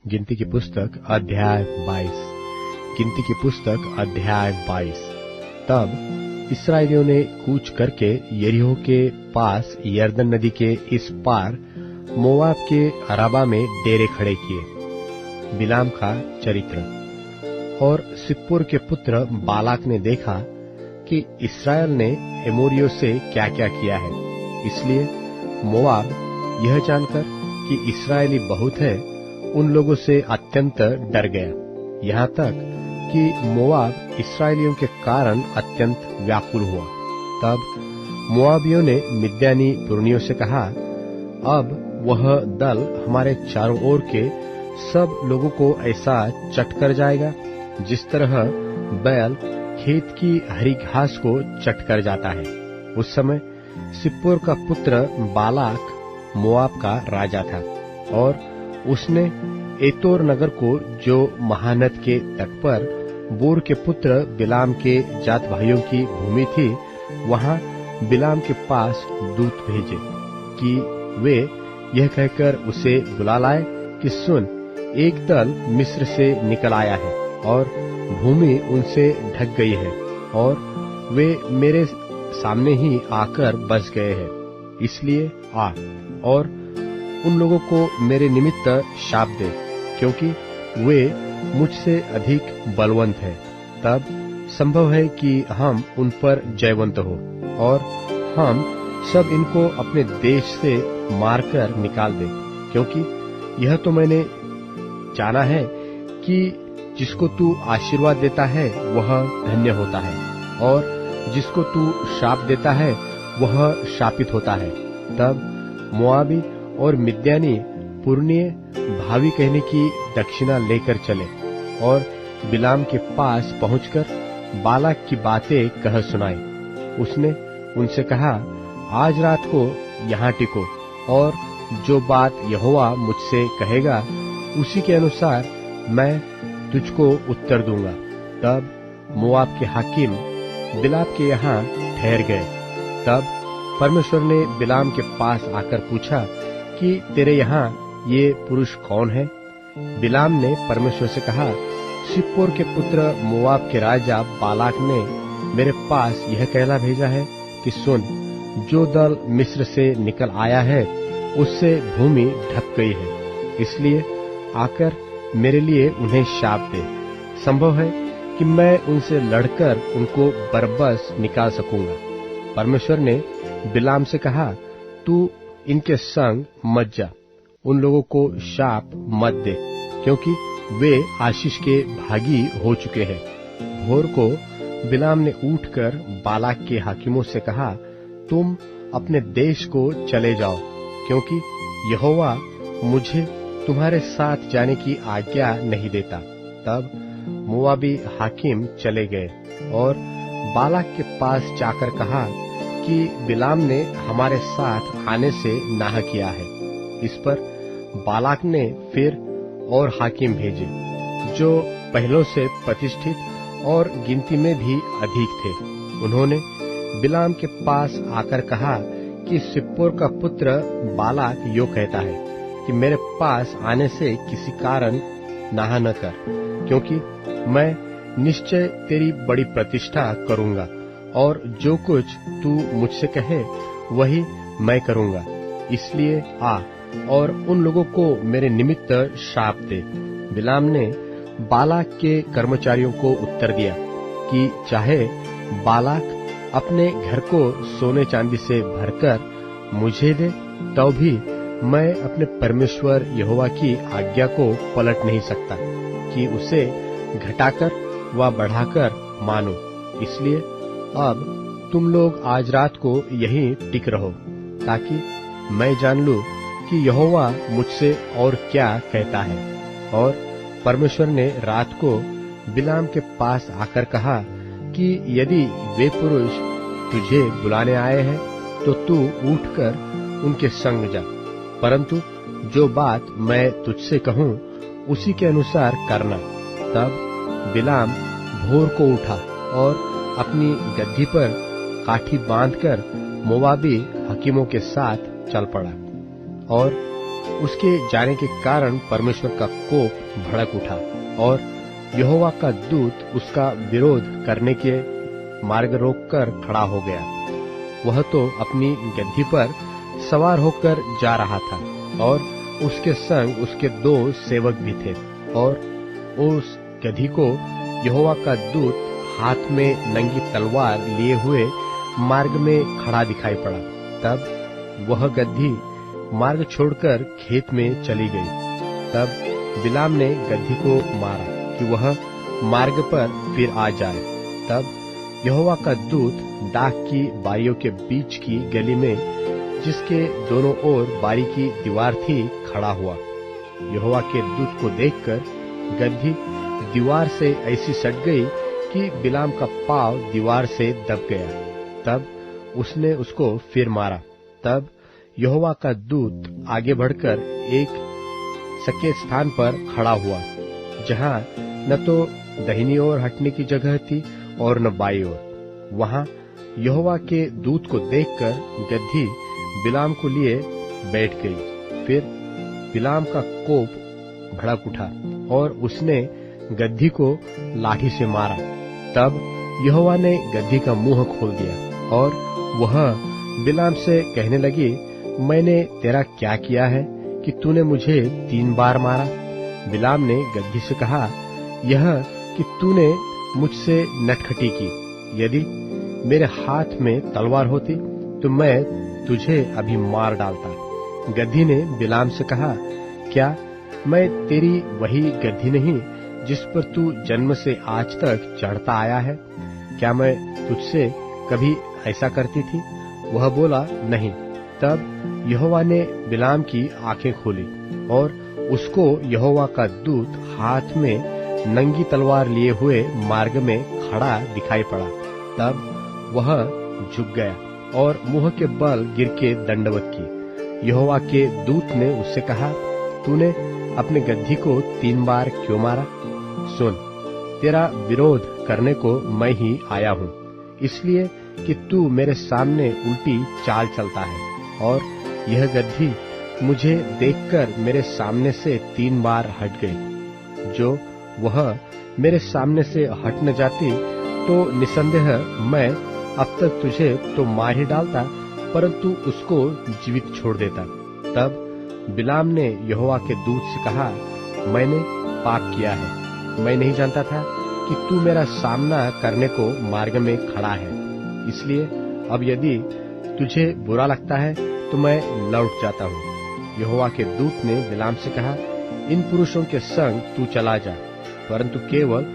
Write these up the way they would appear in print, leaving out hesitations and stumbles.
गिनती की पुस्तक अध्याय 22। गिनती की पुस्तक अध्याय 22। तब इस्राएलियों ने कूच करके यरीहो के पास यरदन नदी के इस पार मोआब के अराबा में डेरे खड़े किए। बिलाम का चरित्र। और सिप्पोर के पुत्र बालाक ने देखा कि इस्राएल ने एमोरियों से क्या क्या किया है, इसलिए मोआब यह जानकर कि इस्राएली बहुत है, उन लोगों से अत्यंत डर गया, यहाँ तक कि मोआब इस्राएलियों के कारण अत्यंत व्याकुल हुआ। तब मोआबियों ने मिद्यानी पुरनियों से कहा, अब वह दल हमारे चारों ओर के सब लोगों को ऐसा चट कर जाएगा जिस तरह बैल खेत की हरी घास को चट कर जाता है। उस समय सिप्पोर का पुत्र बालाक मोआब का राजा था, और उसने एतोर नगर को, जो महानद के तट पर बोर के पुत्र बिलाम के जात भाइयों की भूमि थी, वहां बिलाम के पास दूत भेजे कि वे यह कहकर उसे बुला लाए कि सुन, एक दल मिस्र से निकल आया है और भूमि उनसे ढक गई है, और वे मेरे सामने ही आकर बस गए हैं। इसलिए आ और उन लोगों को मेरे निमित्त शाप दे, क्योंकि वे मुझसे अधिक बलवंत हैं। तब संभव है कि हम उन पर जयवंत हो, और हम सब इनको अपने देश से मारकर निकाल दें, क्योंकि यह तो मैंने जाना है कि जिसको तू आशीर्वाद देता है वह धन्य होता है, और जिसको तू शाप देता है वह शापित होता है। तब मोआबी और मिद्यानी पुरनिये भावी कहने की दक्षिणा लेकर चले, और बिलाम के पास पहुंचकर बालाक की बातें कह सुनाई। उसने उनसे कहा, आज रात को यहाँ टिको, और जो बात यहोवा मुझसे कहेगा उसी के अनुसार मैं तुझको उत्तर दूंगा। तब मोआब के हाकिम बिलाम के यहाँ ठहर गए। तब परमेश्वर ने बिलाम के पास आकर पूछा कि तेरे यहाँ ये पुरुष कौन है? बिलाम ने परमेश्वर से कहा, सिप्पोर के पुत्र मोआब के राजा बालाक ने मेरे पास यह कहला भेजा है कि सुन, जो दल मिस्र से निकल आया है उससे भूमि ढक गई है, इसलिए आकर मेरे लिए उन्हें शाप दे। संभव है कि मैं उनसे लड़कर उनको बरबस निकाल सकूंगा। परमेश्वर ने बिलाम से कहा, तू इनके संग मत जा, उन लोगों को शाप मत दे, क्योंकि वे आशीष के भागी हो चुके हैं। भोर को बिलाम ने उठकर बालाक के हाकिमों से कहा, तुम अपने देश को चले जाओ, क्योंकि यहोवा मुझे तुम्हारे साथ जाने की आज्ञा नहीं देता। तब मोआबी हाकिम चले गए और बालाक के पास जाकर कहा कि बिलाम ने हमारे साथ आने से नाह किया है। इस पर बालाक ने फिर और हाकिम भेजे, जो पहलों से प्रतिष्ठित और गिनती में भी अधिक थे। उन्होंने बिलाम के पास आकर कहा कि सिप्पोर का पुत्र बालाक यो कहता है कि मेरे पास आने से किसी कारण नाह न कर, क्योंकि मैं निश्चय तेरी बड़ी प्रतिष्ठा करूंगा, और जो कुछ तू मुझसे कहे वही मैं करूंगा। इसलिए आ और उन लोगों को मेरे निमित्त शाप दे। बिलाम ने बालाक के कर्मचारियों को उत्तर दिया कि चाहे बालाक अपने घर को सोने चांदी से भरकर मुझे दे, तो भी मैं अपने परमेश्वर यहोवा की आज्ञा को पलट नहीं सकता कि उसे घटाकर व बढ़ाकर मानो। इसलिए अब तुम लोग आज रात को यहीं टिक रहो, ताकि मैं जान लूं कि यहोवा मुझसे और क्या कहता है। और परमेश्वर ने रात को बिलाम के पास आकर कहा कि यदि वे पुरुष तुझे बुलाने आए हैं तो तू उठकर उनके संग जा, परंतु जो बात मैं तुझसे कहूँ उसी के अनुसार करना। तब बिलाम भोर को उठा और अपनी गद्दी पर काठी बांधकर मोआबी हकीमों के साथ चल पड़ा, और उसके जाने के कारण परमेश्वर का कोप भड़क उठा और यहोवा का दूत उसका विरोध करने के मार्ग रोककर खड़ा हो गया। वह तो अपनी गद्दी पर सवार होकर जा रहा था और उसके संग उसके 2 सेवक भी थे, और उस गधी को यहोवा का दूत हाथ में नंगी तलवार लिए हुए मार्ग में खड़ा दिखाई पड़ा। तब वह गद्दी मार्ग छोड़कर खेत में चली गई। तब बिलाम ने गद्दी को मारा कि वह मार्ग पर फिर आ जाए। तब यहोवा का दूत डाक की बारियों के बीच की गली में, जिसके दोनों ओर बारी की दीवार थी, खड़ा हुआ। यहोवा के दूत को देखकर गद्दी दीवार से ऐसी सट गई कि बिलाम का पांव दीवार से दब गया। तब उसने उसको फिर मारा। तब यहोवा का दूत आगे बढ़कर एक सकेत स्थान पर खड़ा हुआ, जहां न तो दाहिनी ओर हटने की जगह थी और न बाईं ओर। वहां यहोवा के दूत को देखकर गद्दी बिलाम को लिए बैठ गई। फिर बिलाम का कोप भड़क उठा और उसने गद्दी को लाठी से मारा। तब यहोवा ने गद्दी का मुंह खोल दिया और वह बिलाम से कहने लगी, मैंने तेरा क्या किया है कि तूने मुझे 3 बार मारा? बिलाम ने गद्दी से कहा, यह कि तूने मुझसे नटखटी की। यदि मेरे हाथ में तलवार होती तो मैं तुझे अभी मार डालता। गद्दी ने बिलाम से कहा, क्या मैं तेरी वही गद्दी नहीं जिस पर तू जन्म से आज तक चढ़ता आया है? क्या मैं तुझसे कभी ऐसा करती थी? वह बोला, नहीं। तब यहोवा ने बिलाम की आंखें खोली और उसको यहोवा का दूत हाथ में नंगी तलवार लिए हुए मार्ग में खड़ा दिखाई पड़ा। तब वह झुक गया और मुंह के बल गिर के दंडवत की। यहोवा के दूत ने उससे कहा, तूने अपने गद्दी को 3 बार क्यों मारा? सुन, तेरा विरोध करने को मैं ही आया हूँ, इसलिए कि तू मेरे सामने उल्टी चाल चलता है। और यह गद्दी मुझे देखकर मेरे सामने से 3 बार हट गई। जो वह मेरे सामने से हट न जाती तो निसंदेह मैं अब तक तुझे तो मार ही डालता, परंतु उसको जीवित छोड़ देता। तब बिलाम ने यहोवा के दूत से कहा, मैंने पाप किया है। मैं नहीं जानता था कि तू मेरा सामना करने को मार्ग में खड़ा है। इसलिए अब यदि तुझे बुरा लगता है तो मैं लौट जाता हूँ। यहोवा के दूत ने बिलाम से कहा, इन पुरुषों के संग तू चला जा, परंतु केवल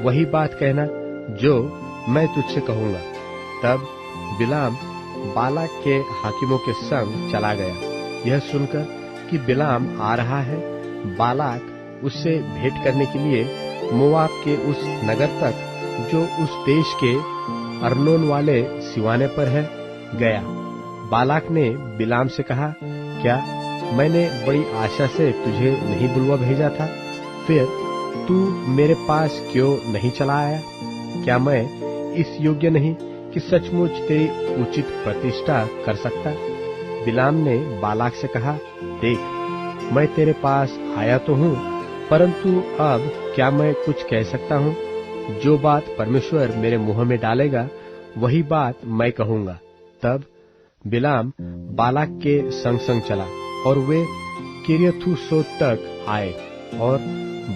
वही बात कहना जो मैं तुझसे कहूँगा। तब बिलाम बालाक के हाकिमों के संग चला गया। यह सुनकर कि बिलाम आ रहा है, बालाक उससे भेंट करने के लिए मोआब के उस नगर तक, जो उस देश के अर्नोन वाले सिवाने पर है, गया। बालाक ने बिलाम से कहा, क्या मैंने बड़ी आशा से तुझे नहीं बुलवा भेजा था? फिर तू मेरे पास क्यों नहीं चला आया? क्या मैं इस योग्य नहीं कि सचमुच तेरी उचित प्रतिष्ठा कर सकता? बिलाम ने बालाक से कहा, देख, मैं तेरे पास आया तो हूँ, परंतु अब क्या मैं कुछ कह सकता हूँ? जो बात परमेश्वर मेरे मुंह में डालेगा वही बात मैं कहूँगा। तब बिलाम बालाक के संग संग चला और वे किर्यथूसोत तक आए, और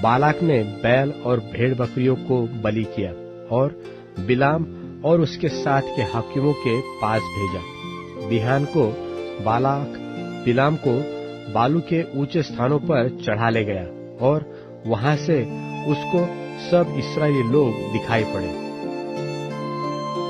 बालाक ने बैल और भेड़ बकरियों को बलि किया और बिलाम और उसके साथ के हाकिमों के पास भेजा। बिहान को बालाक बिलाम को बालू के ऊंचे स्थानों पर चढ़ा ले गया और वहां से उसको सब इस्राएली लोग दिखाई पड़े।